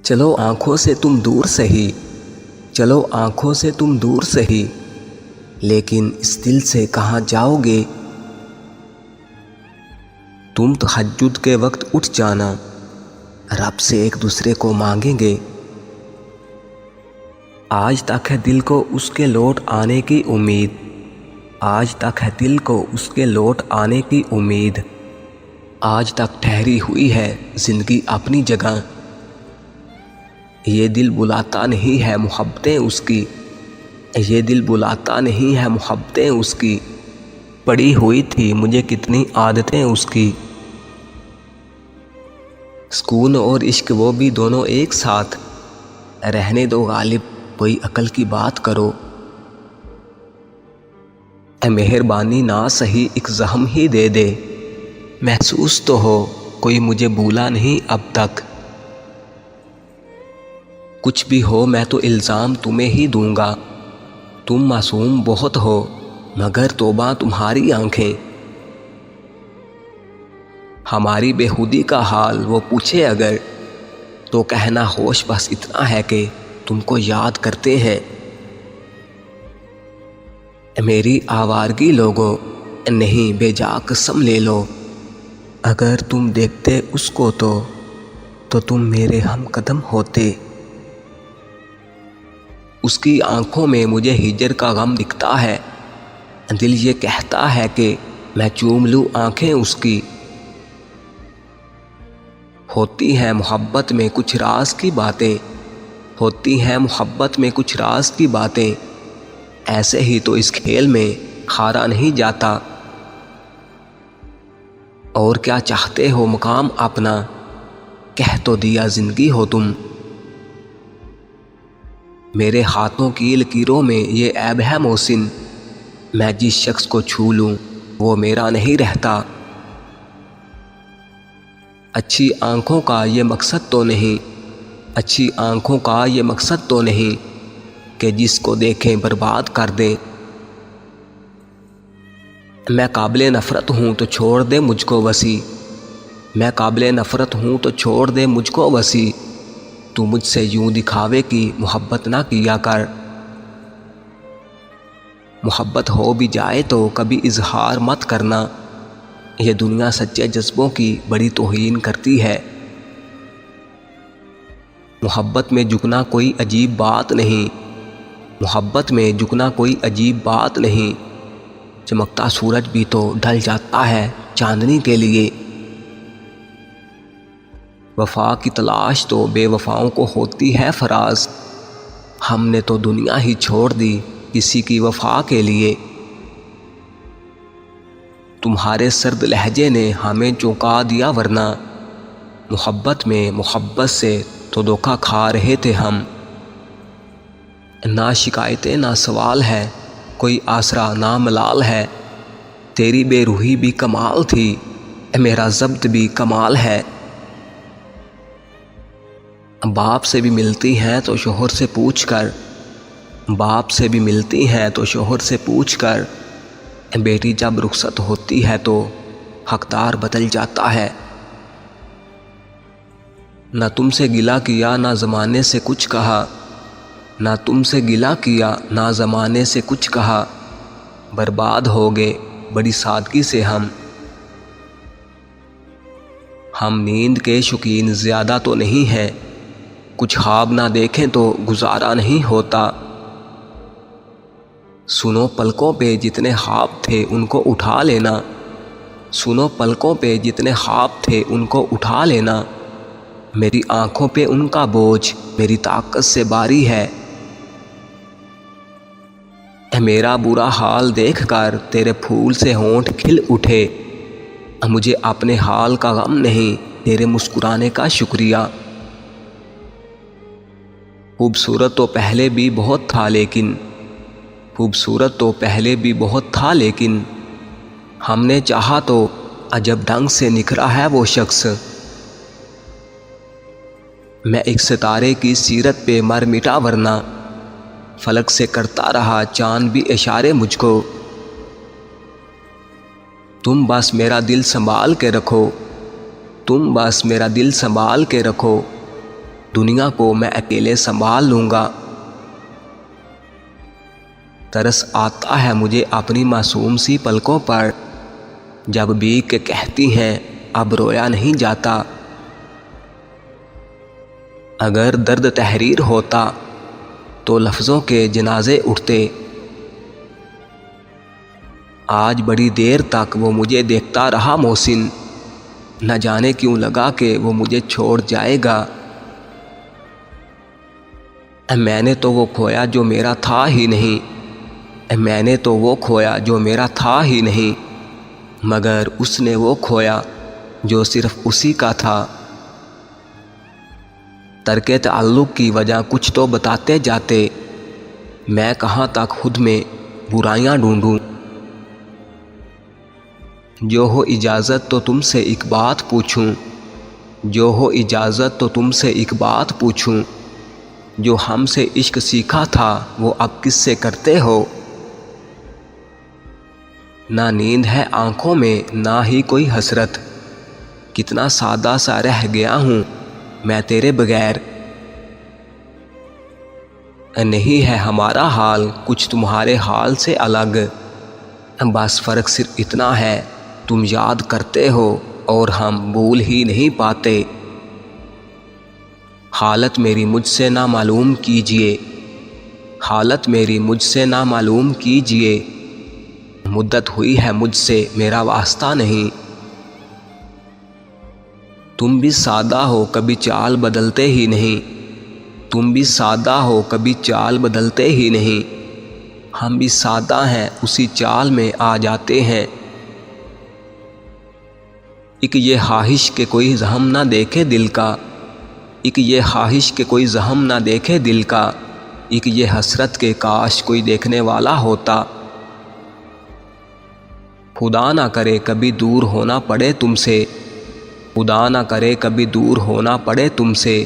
چلو آنکھوں سے تم دور سہی، چلو آنکھوں سے تم دور سہی، لیکن اس دل سے کہاں جاؤ گے؟ تم تہجد کے وقت اٹھ جانا، رب سے ایک دوسرے کو مانگیں گے۔ آج تک ہے دل کو اس کے لوٹ آنے کی امید، آج تک ہے دل کو اس کے لوٹ آنے کی امید، آج تک ٹھہری ہوئی ہے زندگی اپنی جگہ۔ یہ دل بلاتا نہیں ہے محبتیں اس کی، یہ دل بلاتا نہیں ہے محبتیں اس کی، پڑی ہوئی تھی مجھے کتنی عادتیں اس کی۔ سکون اور عشق وہ بھی دونوں ایک ساتھ، رہنے دو غالب کوئی عقل کی بات کرو۔ اے مہربانی نہ سہی ایک زخم ہی دے دے، محسوس تو ہو کوئی مجھے بھولا نہیں اب تک۔ کچھ بھی ہو میں تو الزام تمہیں ہی دوں گا، تم معصوم بہت ہو مگر توبہ تمہاری آنکھیں۔ ہماری بےخودی کا حال وہ پوچھے اگر، تو کہنا ہوش بس اتنا ہے کہ تم کو یاد کرتے ہیں۔ میری آوارگی لوگو نہیں بے جا قسم لے لو، اگر تم دیکھتے اس کو تو تم میرے ہم قدم ہوتے۔ اس کی آنکھوں میں مجھے ہجر کا غم دکھتا ہے، دل یہ کہتا ہے کہ میں چوم لوں آنکھیں اس کی۔ ہوتی ہیں محبت میں کچھ راز کی باتیں، ہوتی ہیں محبت میں کچھ راز کی باتیں، ایسے ہی تو اس کھیل میں ہارا نہیں جاتا۔ اور کیا چاہتے ہو مقام اپنا، کہہ تو دیا زندگی ہو تم۔ میرے ہاتھوں کی لکیروں میں یہ عیب ہے محسن، میں جس شخص کو چھو لوں وہ میرا نہیں رہتا۔ اچھی آنکھوں کا یہ مقصد تو نہیں، اچھی آنکھوں کا یہ مقصد تو نہیں کہ جس کو دیکھیں برباد کر دیں۔ میں قابل نفرت ہوں تو چھوڑ دے مجھ کو وسیع، میں قابل نفرت ہوں تو چھوڑ دے مجھ کو وسیع، تو مجھ سے یوں دکھاوے کی محبت نہ کیا کر۔ محبت ہو بھی جائے تو کبھی اظہار مت کرنا، یہ دنیا سچے جذبوں کی بڑی توہین کرتی ہے۔ محبت میں جھکنا کوئی عجیب بات نہیں، محبت میں جھکنا کوئی عجیب بات نہیں، چمکتا سورج بھی تو ڈھل جاتا ہے چاندنی کے لیے۔ وفا کی تلاش تو بے وفاؤں کو ہوتی ہے فراز، ہم نے تو دنیا ہی چھوڑ دی کسی کی وفا کے لیے۔ تمہارے سرد لہجے نے ہمیں چونکا دیا ورنہ محبت میں محبت سے تو دھوکا کھا رہے تھے ہم۔ نہ شکایتیں نہ سوال ہے، کوئی آسرا نہ ملال ہے، تیری بے روحی بھی کمال تھی، میرا ضبط بھی کمال ہے۔ باپ سے بھی ملتی ہیں تو شوہر سے پوچھ کر، باپ سے بھی ملتی ہیں تو شوہر سے پوچھ کر، بیٹی جب رخصت ہوتی ہے تو حقدار بدل جاتا ہے۔ نہ تم سے گلہ کیا نہ زمانے سے کچھ کہا، نہ تم سے گلہ کیا نہ زمانے سے کچھ کہا، برباد ہو گئے بڑی سادگی سے ہم۔ ہم نیند کے شوقین زیادہ تو نہیں ہیں، کچھ خواب نہ دیکھیں تو گزارا نہیں ہوتا۔ سنو پلکوں پہ جتنے خواب تھے ان کو اٹھا لینا، سنو پلکوں پہ جتنے خواب تھے ان کو اٹھا لینا، میری آنکھوں پہ ان کا بوجھ میری طاقت سے باری ہے۔ اے میرا برا حال دیکھ کر تیرے پھول سے ہونٹ کھل اٹھے، مجھے اپنے حال کا غم نہیں تیرے مسکرانے کا شکریہ۔ خوبصورت تو پہلے بھی بہت تھا لیکن، خوبصورت تو پہلے بھی بہت تھا لیکن، ہم نے چاہا تو عجب ڈھنگ سے نکھرا ہے وہ شخص۔ میں ایک ستارے کی سیرت پہ مر مٹا ورنہ فلک سے کرتا رہا چاند بھی اشارے مجھ کو۔ تم بس میرا دل سنبھال کے رکھو، تم بس میرا دل سنبھال کے رکھو، دنیا کو میں اکیلے سنبھال لوں گا۔ ترس آتا ہے مجھے اپنی معصوم سی پلکوں پر، جب بیگ کے کہتی ہیں اب رویا نہیں جاتا۔ اگر درد تحریر ہوتا تو لفظوں کے جنازے اٹھتے۔ آج بڑی دیر تک وہ مجھے دیکھتا رہا محسن، نہ جانے کیوں لگا کہ وہ مجھے چھوڑ جائے گا۔ میں نے تو وہ کھویا جو میرا تھا ہی نہیں، میں نے تو وہ کھویا جو میرا تھا ہی نہیں، مگر اس نے وہ کھویا جو صرف اسی کا تھا۔ ترک تعلق کی وجہ کچھ تو بتاتے جاتے، میں کہاں تک خود میں برائیاں ڈھونڈوں۔ جو ہو اجازت تو تم سے ایک بات پوچھوں، جو ہو اجازت تو تم سے ایک بات پوچھوں، جو ہم سے عشق سیکھا تھا وہ اب کس سے کرتے ہو؟ نہ نیند ہے آنکھوں میں نہ ہی کوئی حسرت، کتنا سادہ سا رہ گیا ہوں میں تیرے بغیر۔ نہیں ہے ہمارا حال کچھ تمہارے حال سے الگ، بس فرق صرف اتنا ہے تم یاد کرتے ہو اور ہم بھول ہی نہیں پاتے۔ حالت میری مجھ سے نہ معلوم کیجئے، حالت میری مجھ سے نہ معلوم کیجئے، مدت ہوئی ہے مجھ سے میرا واسطہ نہیں۔ تم بھی سادہ ہو کبھی چال بدلتے ہی نہیں، تم بھی سادہ ہو کبھی چال بدلتے ہی نہیں، ہم بھی سادہ ہیں اسی چال میں آ جاتے ہیں۔ ایک یہ خواہش کہ کوئی زخم نہ دیکھے دل کا، ایک یہ خواہش کہ کوئی زخم نہ دیکھے دل کا، ایک یہ حسرت کہ کاش کوئی دیکھنے والا ہوتا۔ خدا نہ کرے کبھی دور ہونا پڑے تم سے، خدا نہ کرے کبھی دور ہونا پڑے تم سے،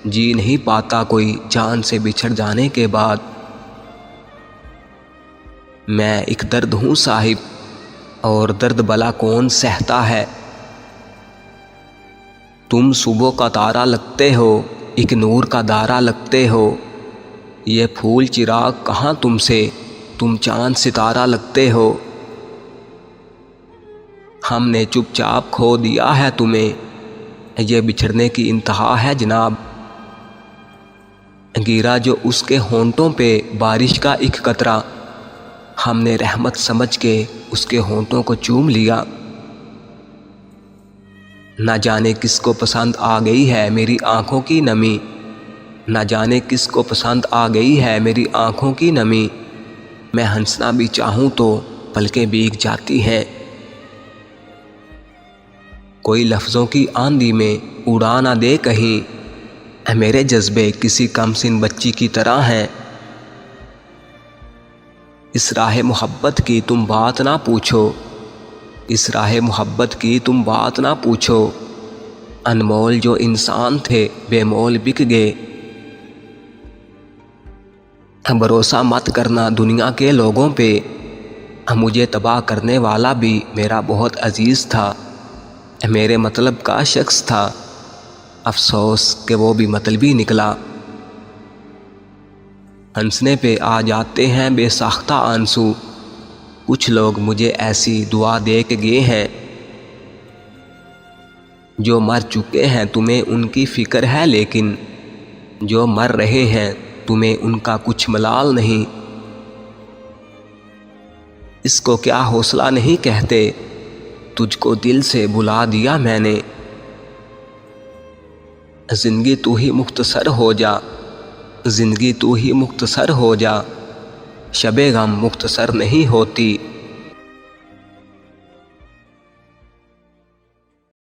جی نہیں پاتا کوئی جان سے بچھڑ جانے کے بعد۔ میں ایک درد ہوں صاحب، اور درد بلا کون سہتا ہے۔ تم صبح کا تارا لگتے ہو، ایک نور کا دارا لگتے ہو، یہ پھول چراغ کہاں تم سے، تم چاند ستارہ لگتے ہو۔ ہم نے چپ چاپ کھو دیا ہے تمہیں، یہ بچھڑنے کی انتہا ہے جناب۔ گرا جو اس کے ہونٹوں پہ بارش کا ایک قطرہ، ہم نے رحمت سمجھ کے اس کے ہونٹوں کو چوم لیا۔ نہ جانے کس کو پسند آ گئی ہے میری آنکھوں کی نمی، نہ جانے کس کو پسند آ گئی ہے میری آنکھوں کی نمی، میں ہنسنا بھی چاہوں تو پلکیں بھیگ جاتی ہیں۔ کوئی لفظوں کی آندھی میں اڑا نہ دے کہیں، میرے جذبے کسی کم سن بچی کی طرح ہیں۔ اس راہ محبت کی تم بات نہ پوچھو، اس راہ محبت کی تم بات نہ پوچھو، انمول جو انسان تھے بے مول بک گئے۔ بھروسہ مت کرنا دنیا کے لوگوں پہ، مجھے تباہ کرنے والا بھی میرا بہت عزیز تھا، میرے مطلب کا شخص تھا، افسوس کہ وہ بھی مطلبی نکلا۔ ہنسنے پہ آ جاتے ہیں بے ساختہ آنسو، کچھ لوگ مجھے ایسی دعا دے کے گئے ہیں، جو مر چکے ہیں تمہیں ان کی فکر ہے، لیکن جو مر رہے ہیں تمہیں ان کا کچھ ملال نہیں۔ اس کو کیا حوصلہ نہیں کہتے، تجھ کو دل سے بلا دیا میں نے۔ زندگی تو ہی مختصر ہو جا، زندگی تو ہی مختصر ہو جا، شب غم مختصر نہیں ہوتی۔